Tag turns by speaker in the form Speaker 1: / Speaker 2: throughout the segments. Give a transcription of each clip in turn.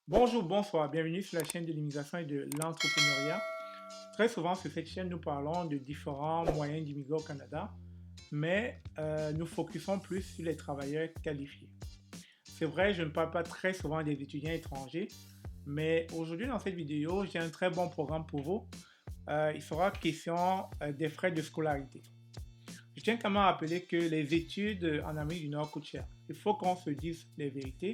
Speaker 1: Bonjour, bonsoir, bienvenue sur la chaîne de l'immigration et de l'entrepreneuriat. Très souvent sur cette chaîne, nous parlons de différents moyens d'immigrer au Canada, mais nous focusons plus sur les travailleurs qualifiés. C'est vrai, je ne parle pas très souvent des étudiants étrangers, mais aujourd'hui dans cette vidéo, j'ai un très bon programme pour vous. Il sera question des frais de scolarité. Je tiens quand même à rappeler que les études en Amérique du Nord coûtent cher. Il faut qu'on se dise les vérités.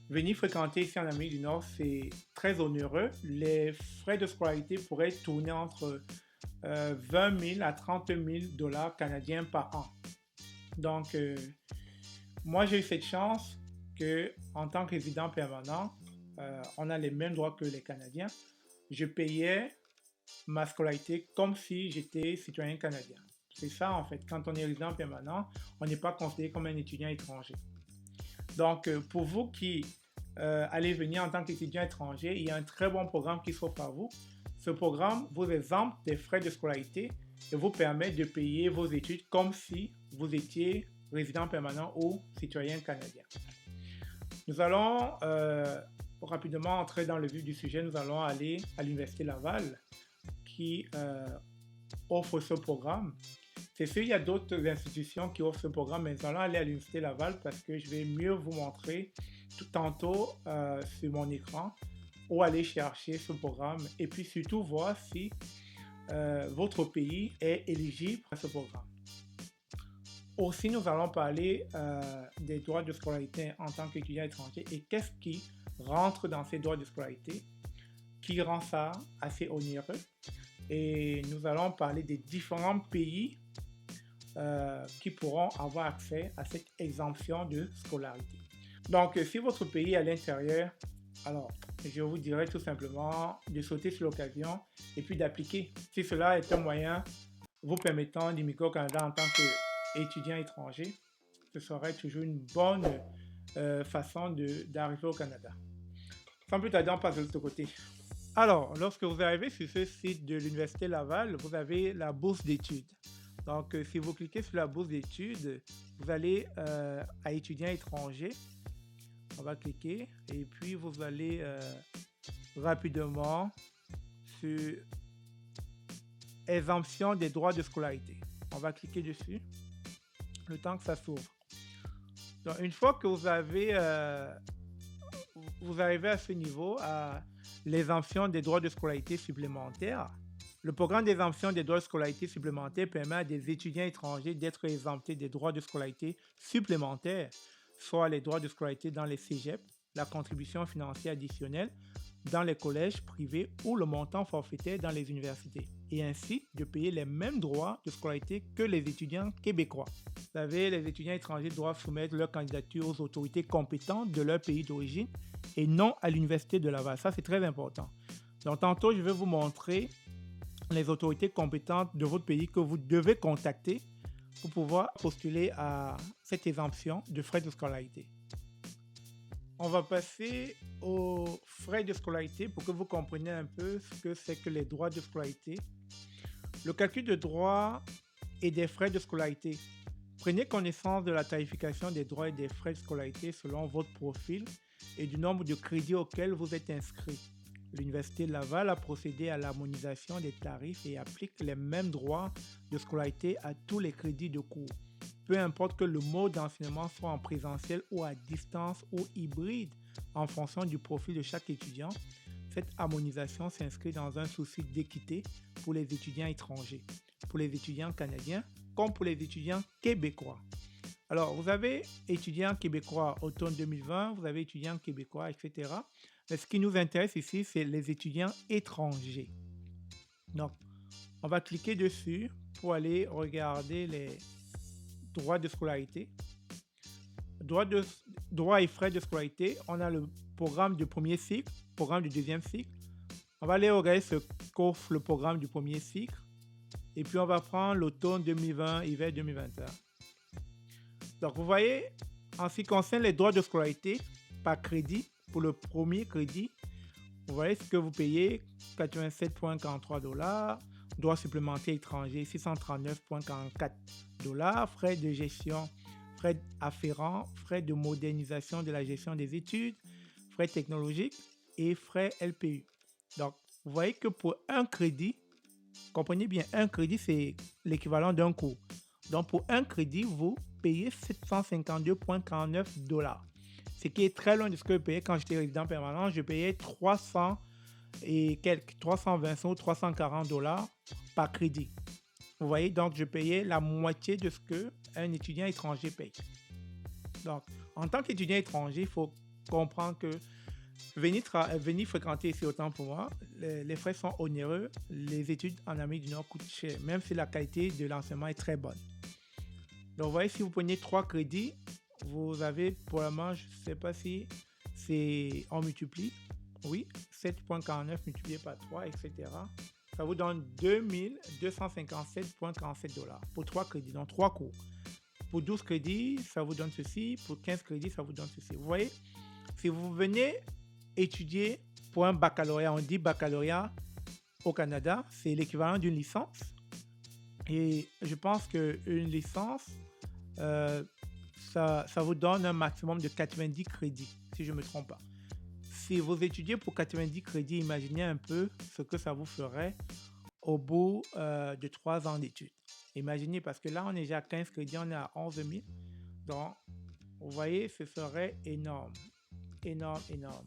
Speaker 1: Venir fréquenter ici en Amérique du Nord, c'est très onéreux. Les frais de scolarité pourraient tourner entre 20 000 à 30 000 dollars canadiens par an. Donc, moi, j'ai eu cette chance que, en tant que résident permanent, on a les mêmes droits que les Canadiens. Je payais ma scolarité comme si j'étais citoyen canadien. C'est ça, en fait. Quand on est résident permanent, on n'est pas considéré comme un étudiant étranger. Donc, pour vous qui allez venir en tant qu'étudiant étranger, il y a un très bon programme qui s'offre à vous. Ce programme vous exempte des frais de scolarité et vous permet de payer vos études comme si vous étiez résident permanent ou citoyen canadien. Nous allons rapidement entrer dans le vif du sujet. Nous allons aller à l'Université Laval qui offre ce programme. C'est sûr, il y a d'autres institutions qui offrent ce programme, mais nous allons aller à l'Université Laval parce que je vais mieux vous montrer tout tantôt sur mon écran où aller chercher ce programme et puis surtout voir si votre pays est éligible à ce programme. Aussi, nous allons parler des droits de scolarité en tant qu'étudiant étranger et qu'est-ce qui rentre dans ces droits de scolarité, qui rend ça assez onéreux. Et nous allons parler des différents pays qui pourront avoir accès à cette exemption de scolarité. Donc, si votre pays est à l'intérieur, alors je vous dirais tout simplement de sauter sur l'occasion et puis d'appliquer. Si cela est un moyen vous permettant d'immigrer au Canada en tant qu'étudiant étranger, ce serait toujours une bonne façon d'arriver au Canada. Sans plus tarder, on passe de l'autre côté. Alors, lorsque vous arrivez sur ce site de l'Université Laval, vous avez la bourse d'études. Donc, si vous cliquez sur la bourse d'études, vous allez à étudiants étrangers. On va cliquer et puis vous allez rapidement sur exemption des droits de scolarité. On va cliquer dessus le temps que ça s'ouvre. Donc, une fois que vous arrivez à ce niveau, à l'exemption des droits de scolarité supplémentaires, le programme d'exemption des droits de scolarité supplémentaires permet à des étudiants étrangers d'être exemptés des droits de scolarité supplémentaires, soit les droits de scolarité dans les cégeps, la contribution financière additionnelle dans les collèges privés ou le montant forfaitaire dans les universités, et ainsi de payer les mêmes droits de scolarité que les étudiants québécois. Vous savez, les étudiants étrangers doivent soumettre leur candidature aux autorités compétentes de leur pays d'origine et non à l'Université de Laval. Ça, c'est très important. Donc, tantôt, je vais vous montrer les autorités compétentes de votre pays que vous devez contacter pour pouvoir postuler à cette exemption de frais de scolarité. On va passer aux frais de scolarité pour que vous compreniez un peu ce que c'est que les droits de scolarité. Le calcul de droits et des frais de scolarité. Prenez connaissance de la tarification des droits et des frais de scolarité selon votre profil et du nombre de crédits auxquels vous êtes inscrit. L'Université Laval a procédé à l'harmonisation des tarifs et applique les mêmes droits de scolarité à tous les crédits de cours. Peu importe que le mode d'enseignement soit en présentiel ou à distance ou hybride en fonction du profil de chaque étudiant, cette harmonisation s'inscrit dans un souci d'équité pour les étudiants étrangers, pour les étudiants canadiens comme pour les étudiants québécois. Alors, vous avez étudiants québécois automne 2020, vous avez étudiants québécois, etc. Mais ce qui nous intéresse ici, c'est les étudiants étrangers. Donc, on va cliquer dessus pour aller regarder les droits de scolarité. Droits et frais de scolarité, on a le programme du premier cycle, programme du deuxième cycle. On va aller regarder ce qu'offre le programme du premier cycle. Et puis, on va prendre l'automne 2020, hiver 2021. Donc, vous voyez, en ce qui concerne les droits de scolarité par crédit, pour le premier crédit, vous voyez ce que vous payez, 87,43 $, droits supplémentaires étrangers, 639,44 $, frais de gestion, frais afférents, frais de modernisation de la gestion des études, frais technologiques, et frais LPU. Donc, vous voyez que pour un crédit, comprenez bien, un crédit, c'est l'équivalent d'un cours. Donc, pour un crédit, vous payez 752,49 $. Ce qui est très loin de ce que je payais quand j'étais résident permanent. Je payais 300 et quelques, 325 ou 340 $ par crédit. Vous voyez, donc je payais la moitié de ce qu'un étudiant étranger paye. Donc, en tant qu'étudiant étranger, il faut comprendre que venir fréquenter ici, autant pour moi, les frais sont onéreux. Les études en Amérique du Nord coûtent cher, même si la qualité de l'enseignement est très bonne. Donc, vous voyez, si vous prenez 3 crédits, vous avez probablement, je ne sais pas si c'est on multiplie, oui, 7,49 multiplié par 3, etc. Ça vous donne 2257,47 $ pour 3 crédits, donc 3 cours. Pour 12 crédits, ça vous donne ceci. Pour 15 crédits, ça vous donne ceci. Vous voyez, si vous venez étudier pour un baccalauréat, on dit baccalauréat au Canada, c'est l'équivalent d'une licence. Et je pense qu'une licence, ça vous donne un maximum de 90 crédits, si je ne me trompe pas. Si vous étudiez pour 90 crédits, imaginez un peu ce que ça vous ferait au bout de 3 ans d'études. Imaginez, parce que là, on est déjà à 15 crédits, on est à 11 000. Donc, vous voyez, ce serait énorme. Énorme, énorme.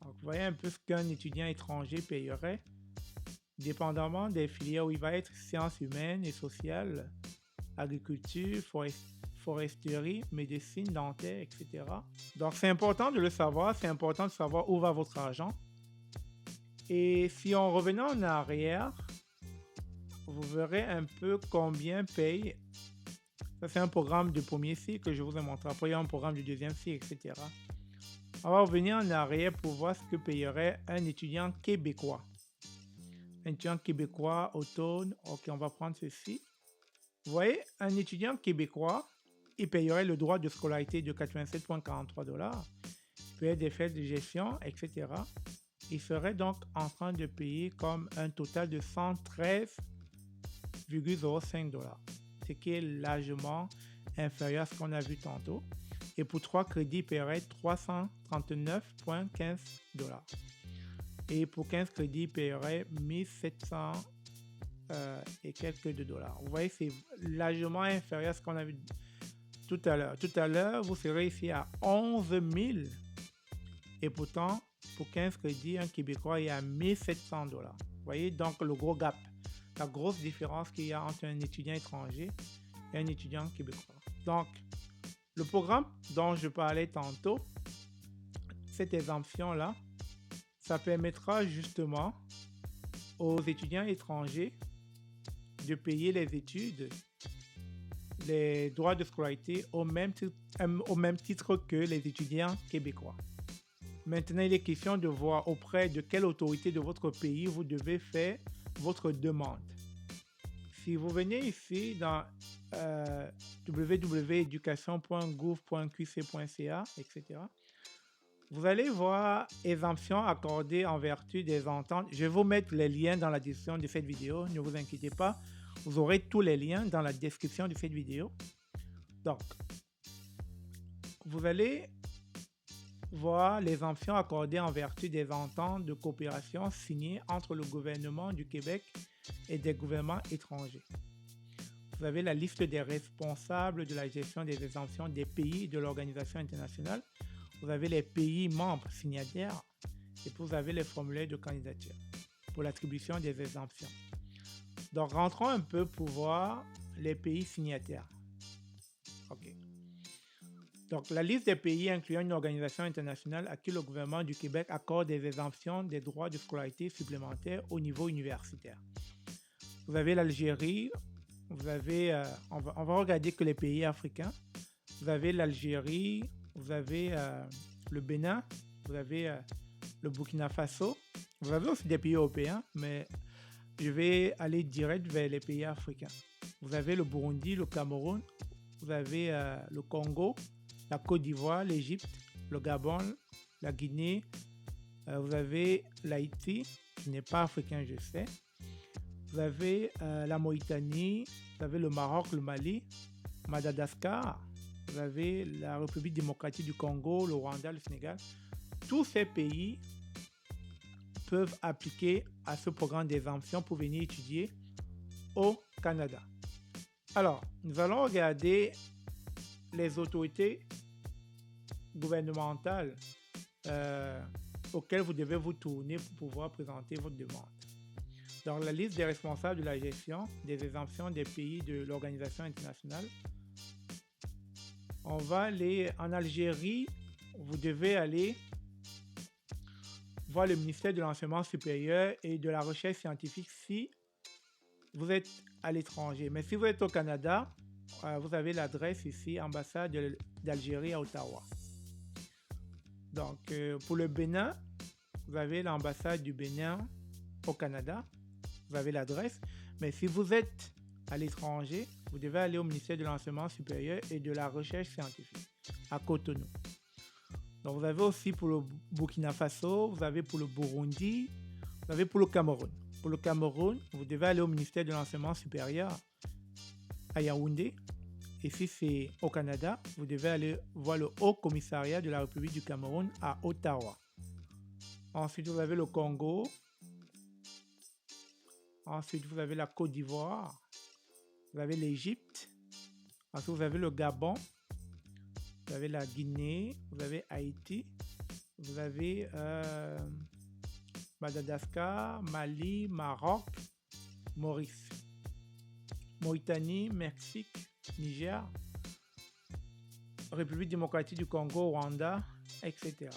Speaker 1: Donc, vous voyez un peu ce qu'un étudiant étranger payerait, dépendamment des filières où il va être, sciences humaines et sociales, agriculture, foresterie, médecine, dentaire, etc. Donc, c'est important de le savoir, c'est important de savoir où va votre argent. Et si on revenait en arrière, vous verrez un peu combien paye. Ça, c'est un programme de premier cycle que je vous ai montré. Après, il y a un programme de deuxième cycle, etc. On va revenir en arrière pour voir ce que payerait un étudiant québécois. Un étudiant québécois autonome. Ok, on va prendre ceci. Vous voyez, un étudiant québécois, il payerait le droit de scolarité de 87,43 $. Il paierait des frais de gestion, etc. Il serait donc en train de payer comme un total de 113,05 $, ce qui est largement inférieur à ce qu'on a vu tantôt. Et pour 3 crédits, il paierait 339,15 $. Et pour 15 crédits, il paierait 1700 et quelques $. Vous voyez, c'est largement inférieur à ce qu'on a vu tout à l'heure. Tout à l'heure, vous serez ici à 11 000. Et pourtant, pour 15 crédits, un Québécois est à 1700 $. Vous voyez donc le gros gap, la grosse différence qu'il y a entre un étudiant étranger et un étudiant québécois. Donc, le programme dont je parlais tantôt, cette exemption-là, ça permettra justement aux étudiants étrangers de payer les études, les droits de scolarité au même titre que les étudiants québécois. Maintenant, il est question de voir auprès de quelle autorité de votre pays vous devez faire votre demande. Si vous venez ici dans www.education.gouv.qc.ca, etc., vous allez voir exemptions accordées en vertu des ententes. Je vais vous mettre les liens dans la description de cette vidéo, ne vous inquiétez pas. Vous aurez tous les liens dans la description de cette vidéo. Donc, vous allez voir les exemptions accordées en vertu des ententes de coopération signées entre le gouvernement du Québec et des gouvernements étrangers. Vous avez la liste des responsables de la gestion des exemptions des pays de l'organisation internationale. Vous avez les pays membres signataires et puis vous avez les formulaires de candidature pour l'attribution des exemptions. Donc, rentrons un peu pour voir les pays signataires. OK. Donc, la liste des pays incluant une organisation internationale à qui le gouvernement du Québec accorde des exemptions des droits de scolarité supplémentaires au niveau universitaire. Vous avez l'Algérie, vous avez, on va regarder que les pays africains. Vous avez l'Algérie, vous avez le Bénin, vous avez le Burkina Faso. Vous avez aussi des pays européens, mais je vais aller direct vers les pays africains. Vous avez le Burundi, le Cameroun, vous avez le Congo, la Côte d'Ivoire, l'Égypte, le Gabon, la Guinée, vous avez l'Haïti, qui n'est pas africain, je sais. Vous avez la Mauritanie, vous avez le Maroc, le Mali, Madagascar, vous avez la République démocratique du Congo, le Rwanda, le Sénégal. tous ces pays peuvent appliquer à ce programme d'exemption pour venir étudier au Canada. Alors, nous allons regarder les autorités gouvernementales auxquelles vous devez vous tourner pour pouvoir présenter votre demande. Dans la liste des responsables de la gestion des exemptions des pays de l'organisation internationale, on va aller en Algérie. Vous devez aller voir le ministère de l'Enseignement supérieur et de la Recherche scientifique si vous êtes à l'étranger. Mais si vous êtes au Canada, vous avez l'adresse ici, ambassade d'Algérie à Ottawa. Donc, pour le Bénin, vous avez l'ambassade du Bénin au Canada. Vous avez l'adresse. Mais si vous êtes à l'étranger, vous devez aller au ministère de l'Enseignement supérieur et de la Recherche scientifique à Cotonou. Donc, vous avez aussi pour le Burkina Faso, vous avez pour le Burundi, vous avez pour le Cameroun. Pour le Cameroun, vous devez aller au ministère de l'Enseignement supérieur à Yaoundé. Et si c'est au Canada, vous devez aller voir le Haut Commissariat de la République du Cameroun à Ottawa. Ensuite, vous avez le Congo. Ensuite, vous avez la Côte d'Ivoire. Vous avez l'Égypte. Ensuite, vous avez le Gabon. Vous avez la Guinée. Vous avez Haïti. Vous avez Madagascar, Mali, Maroc, Maurice, Mauritanie, Mexique, Niger, République démocratique du Congo, Rwanda, etc.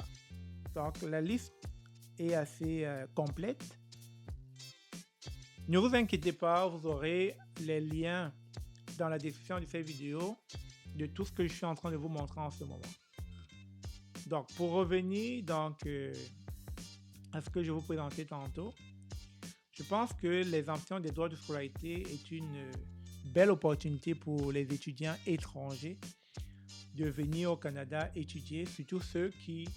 Speaker 1: Donc la liste est assez complète. Ne vous inquiétez pas, vous aurez les liens dans la description de cette vidéo de tout ce que je suis en train de vous montrer en ce moment. Donc pour revenir à ce que je vous présentais tantôt, je pense que l'exemption des droits de scolarité est une belle opportunité pour les étudiants étrangers de venir au Canada étudier, surtout ceux qui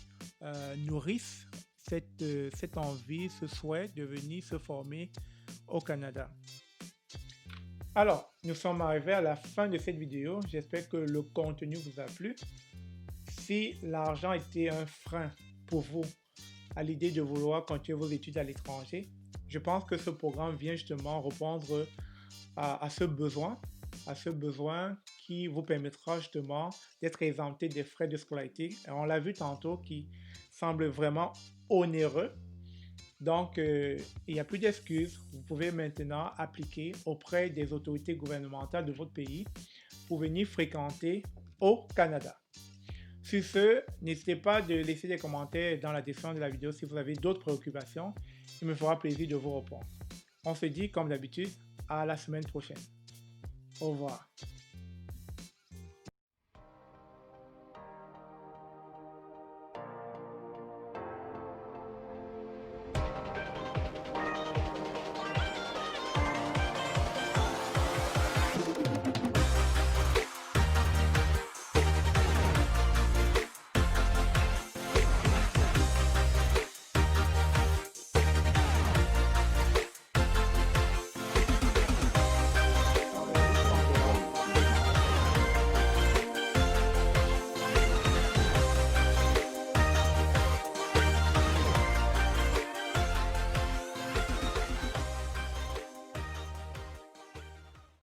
Speaker 1: nourrissent cette envie, ce souhait de venir se former au Canada. Alors, nous sommes arrivés à la fin de cette vidéo. J'espère que le contenu vous a plu. Si l'argent était un frein pour vous à l'idée de vouloir continuer vos études à l'étranger, je pense que ce programme vient justement répondre à ce besoin qui vous permettra justement d'être exempté des frais de scolarité. Et on l'a vu tantôt, qui semble vraiment onéreux. Donc, il n'y a plus d'excuses. Vous pouvez maintenant appliquer auprès des autorités gouvernementales de votre pays pour venir fréquenter au Canada. Sur ce, n'hésitez pas de laisser des commentaires dans la description de la vidéo si vous avez d'autres préoccupations. Il me fera plaisir de vous répondre. On se dit, comme d'habitude, à la semaine prochaine. Au revoir.